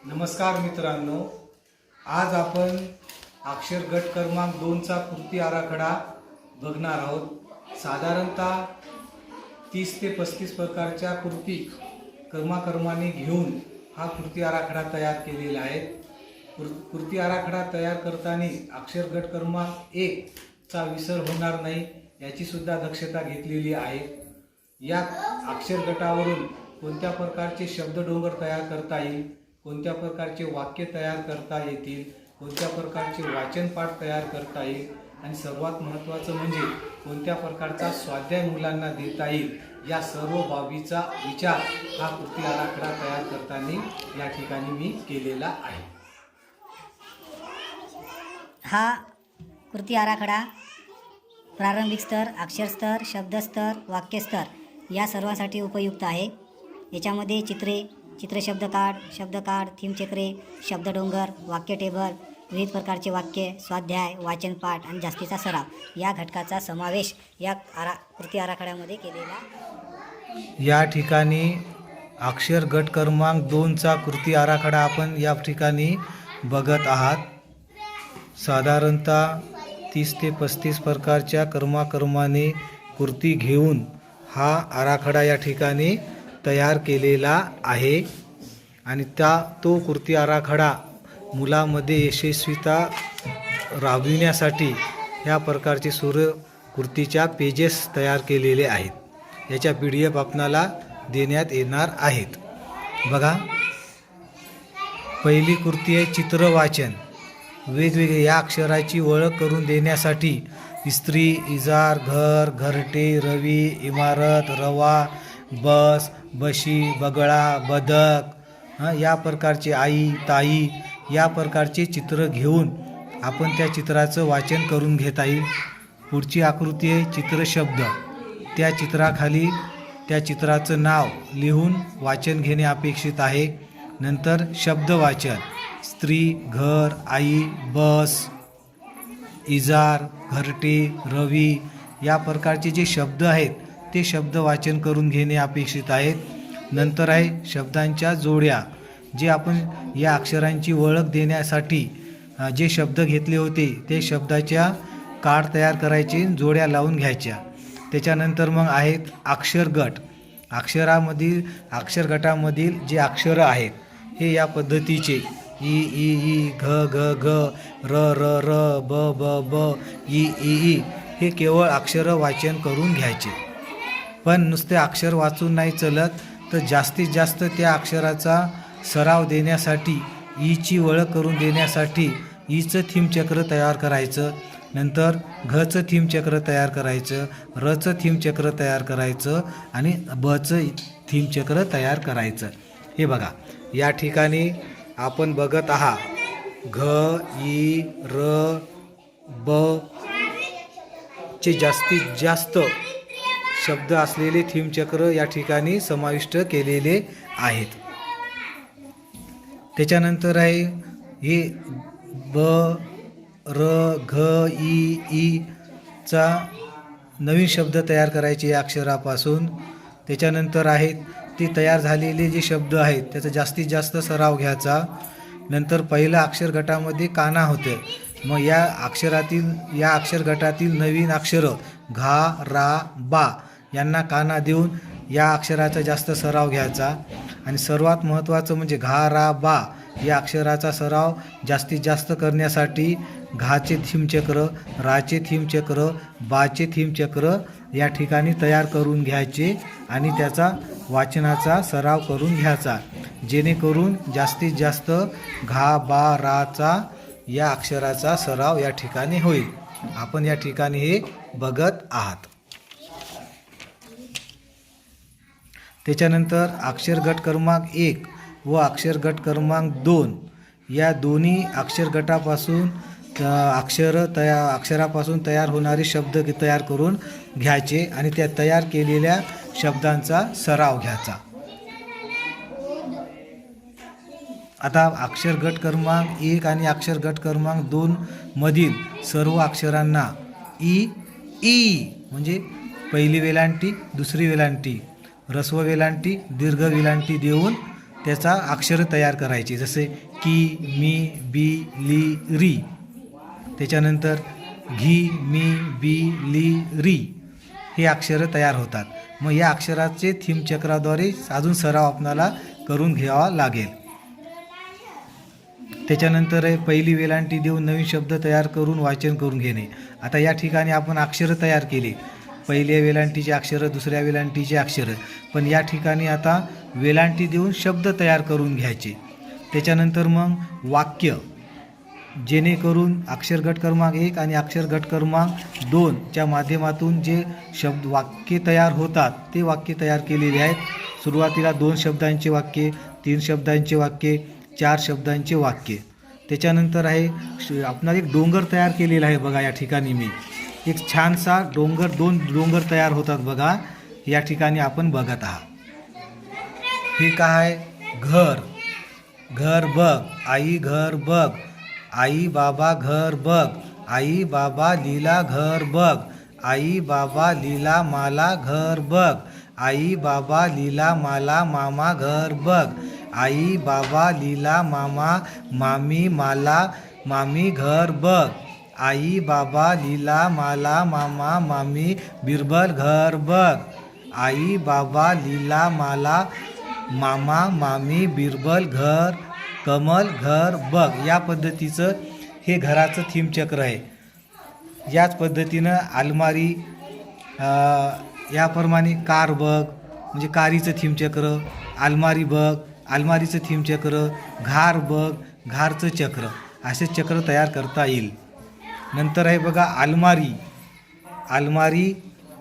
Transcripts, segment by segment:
नमस्कार मित्रांनो, आज आपण अक्षर गट क्रमांक 2चा कृती आराखडा बघणार आहोत। साधारणतः 30 ते 35 प्रकारच्या कृती क्रमाक्रमाने घेऊन हा कृती आराखडा तयार केलेला आहे। कृती आराखडा तयार करताना अक्षर गट क्रमांक 1 चा विसर होणार नाही याची सुद्धा दक्षता घेतलेली आहे। या अक्षर गटावरून कोणत्या प्रकारचे शब्द डोंगर तयार करता येईल, कोणत्या प्रकारचे वाक्य तयार करता येतील, कोणत्या प्रकारचे वाचन पाठ तयार करता येईल आणि सर्वात महत्त्वाचं म्हणजे कोणत्या प्रकारचा स्वाध्याय मुलांना देता येईल, या सर्व बाबीचा विचार हा कृती आराखडा तयार करताना या ठिकाणी मी केलेला आहे। हा कृती आराखडा प्रारंभिक स्तर, अक्षर स्तर, शब्द स्तर, वाक्य स्तर या सर्वांसाठी उपयुक्त आहे। याच्यामध्ये चित्र शब्द कार्ड, थीम चक्रे, शब्द डोंगर, वाक्य टेबल, विविध प्रकारचे वाक्य, स्वाध्याय, वाचन पाठ आणि जास्तीचा सराव या घटकाचा समावेश या कृती आराखड्यामध्ये केलेला। या ठिकाणी अक्षर गट क्रमांक 2चा कृती आराखडा आपण या ठिकाणी बघत आहात। साधारणतः 30 ते 35 प्रकारच्या क्रमाक्रमाने कृती घेऊन हा आराखडा या ठिकाणी तयार केलेला आहे आणि तो कृती आराखडा मुलांमध्ये यशस्वीता राबविण्यासाठी या प्रकारचे कृतीच्या पेजेस तयार केलेले आहेत। याच्या PDF आपणाला देण्यात येणार आहेत। बघा, पहिली कृती आहे चित्र वाचन। वेगवेगळे या अक्षराची ओळख करून देण्यासाठी स्त्री, इजार, घर, घरटे, रवी, इमारत, रवा, बस, बशी, बगळा, बदक या प्रकारचे आई, ताई या प्रकारचे चित्र घेऊन आपण त्या चित्राचं वाचन करून घेता येईल। पुढची आकृती आहे चित्र शब्द। त्या चित्राखाली त्या चित्राचं नाव लिहून वाचन घेणे अपेक्षित आहे। नंतर शब्द वाचन, स्त्री, घर, आई, बस, इजार, घरटे, रवी या प्रकारचे जे शब्द आहेत ते शब्द वाचन करून घेणे अपेक्षित आहेत। नंतर आहे शब्दांच्या जोड्या, जे आपण या अक्षरांची ओळख देण्यासाठी जे शब्द घेतले होते ते शब्दाच्या कार्ड तयार करायचे, जोड्या लावून घ्यायच्या। त्याच्यानंतर मग आहेत अक्षर गट। अक्षर गटामधील जे अक्षरं आहेत हे या पद्धतीचे ई ई ई, घ घ घ, र र र, ब ब ब, ई ई ई हे केवळ अक्षरं वाचन करून घ्यायचे। पण नुसते अक्षर वाचून नाही चलत, तर जास्तीत जास्त त्या अक्षराचा सराव देण्यासाठी, ईची ओळख करून देण्यासाठी ईचं थीम चक्र तयार करायचं, नंतर घचं थीम चक्र तयार करायचं, रचं थीम चक्र तयार करायचं आणि बचं थीम चक्र तयार करायचं। हे बघा, या ठिकाणी आपण बघत आहात घ, ई, र, ब चे जास्तीत जास्त शब्द असलेले थीम चक्र या ठिकाणी समाविष्ट केलेले आहेत। त्याच्यानंतर आहे हे ब, र, घ, ई, ई चा नवीन शब्द तयार करायचे या अक्षरापासून। त्याच्यानंतर आहेत ते तयार झालेले जे शब्द आहेत त्याचा जास्तीत जास्त सराव घ्यायचा। नंतर पहिल्या अक्षर गटामध्ये काना होते, मग या अक्षर गटातील नवीन अक्षरं घा, रा, बा यांना काना देऊन या अक्षराचा जास्त सराव घ्यायचा। आणि सर्वात महत्त्वाचं म्हणजे घा, रा, बा या अक्षराचा सराव जास्तीत जास्त करण्यासाठी घाचे थीम चक्र, राचे थीम चक्र, बाचे थीम चक्र या ठिकाणी तयार करून घ्यायचे आणि त्याचा वाचनाचा सराव करून घ्यायचा, जेणेकरून जास्तीत जास्त घा, बा, राचा या अक्षराचा सराव या ठिकाणी होईल। आपण या ठिकाणी हे बघत आहात। त्याच्यानंतर अक्षर गट क्रमांक 1 व अक्षर गट क्रमांक 2 या दोन्ही अक्षर गटापासून अक्षरापासून तयार होणारे शब्द तयार करून घ्यायचे आणि त्या तयार केलेल्या शब्दांचा सराव घ्यायचा। आता अक्षर गट क्रमांक 1 आणि अक्षर गट क्रमांक 2 मधील सर्व अक्षरांना ई म्हणजे पहिली वेलांटी, दुसरी वेलांटी, ह्रस्व वेलांटी, दीर्घ वेलांटी देऊन त्याचा अक्षरं तयार करायची, जसे की, मी, बी, ली, री. त्याच्यानंतर घी, मी, बी, ली, री हे अक्षरं तयार होतात. मग या अक्षराचे थीम चक्राद्वारे अजून सराव आपणाला करून घ्यावा लागेल. त्याच्यानंतर आहे पहिली वेलांटी देऊन नवीन शब्द तयार करून वाचन करून घेणे. आता या ठिकाणी आपण अक्षरं तयार केली, पहिल्या वेलांटीचे अक्षरं, दुसऱ्या वेलांटीचे अक्षरं, पण या ठिकाणी आता वेलांटी देऊन शब्द तयार करून घ्यायचे. त्याच्यानंतर मग वाक्य, जेणेकरून अक्षर गट क्रमांक 1 आणि अक्षर गट क्रमांक 2 च्या माध्यमातून जे शब्द वाक्य तयार होतात ते वाक्य तयार केलेले आहेत. सुरुवातीला 2 शब्दांचे वाक्य, 3 शब्दांचे वाक्य, 4 शब्दांचे वाक्य. त्याच्यानंतर आहे आपणाला एक डोंगर तयार केलेला आहे. बघा या ठिकाणी मी एक छानसा डोंगर, 2 डोंगर तयार होतात बघा या ठिकाणी आपण बघत आहात. हे काय, घर, घर बघ, आई घर बघ, आई बाबा घर बघ, आई बाबा लीला घर बघ, आई बाबा लीला माला घर बघ, आई बाबा लीला माला मामा घर बघ, आई बाबा लीला मामा मामी माला मामी घर बघ, आई बाबा लीला माला मामा मामी बिरबल घर बघ, आई बाबा लीला माला मामा मामी बिरबल घर कमल घर बघ. या पद्धतीचं हे घराचं थीम चक्र आहे. याच पद्धतीनं अलमारी, याप्रमाणे कार बघ म्हणजे कारीचं थीम चक्र, अलमारी बघ, अलमारीचं थीम चक्र, घार बघ, घारचं चक्र, असे चक्र तयार करता येईल. नंतर आहे बघा अलमारी, अलमारी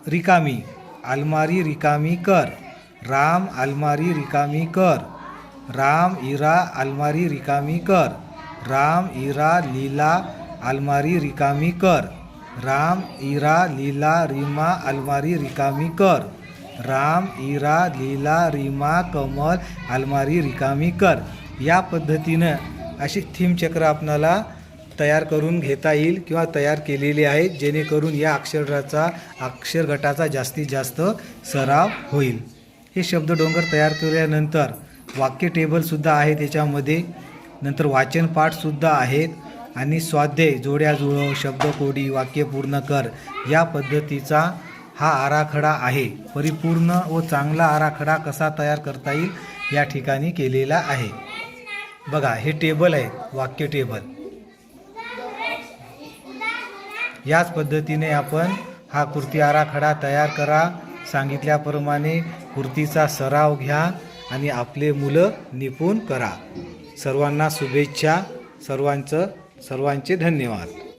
रिकामी, अलमारी रिकामी कर, राम अलमारी रिकामी कर, राम इरा अलमारी रिकामी कर, राम इरा लीला अलमारी रिकामी कर, राम इरा लीला रीमा अलमारी रिकामी कर, राम इरा लीला रीमा कमल अलमारी रिकामी कर. या पद्धतीनं अशी थीम चक्र आपणाला तयार करून घेता येईल किंवा तयार केलेले आहेत, जेणेकरून या अक्षर गटाचा जास्तीत जास्त सराव होईल. हे शब्द डोंगर तयार केल्यानंतर वाक्य टेबलसुद्धा आहे त्याच्यामध्ये, नंतर वाचन पाठसुद्धा आहेत आणि स्वाध्याय, जोड्या जुळव, शब्दकोडी, वाक्य पूर्ण कर या पद्धतीचा हा आराखडा आहे. परिपूर्ण व चांगला आराखडा कसा तयार करता येईल या ठिकाणी केलेला आहे. बघा हे टेबल आहे, वाक्य टेबल. याच पद्धतीने आपण हा कृती आराखडा तयार करा. सांगितल्याप्रमाणे कृतीचा सराव घ्या आणि आपले मुलं निपुण करा. सर्वांना शुभेच्छा. सर्वांचे धन्यवाद.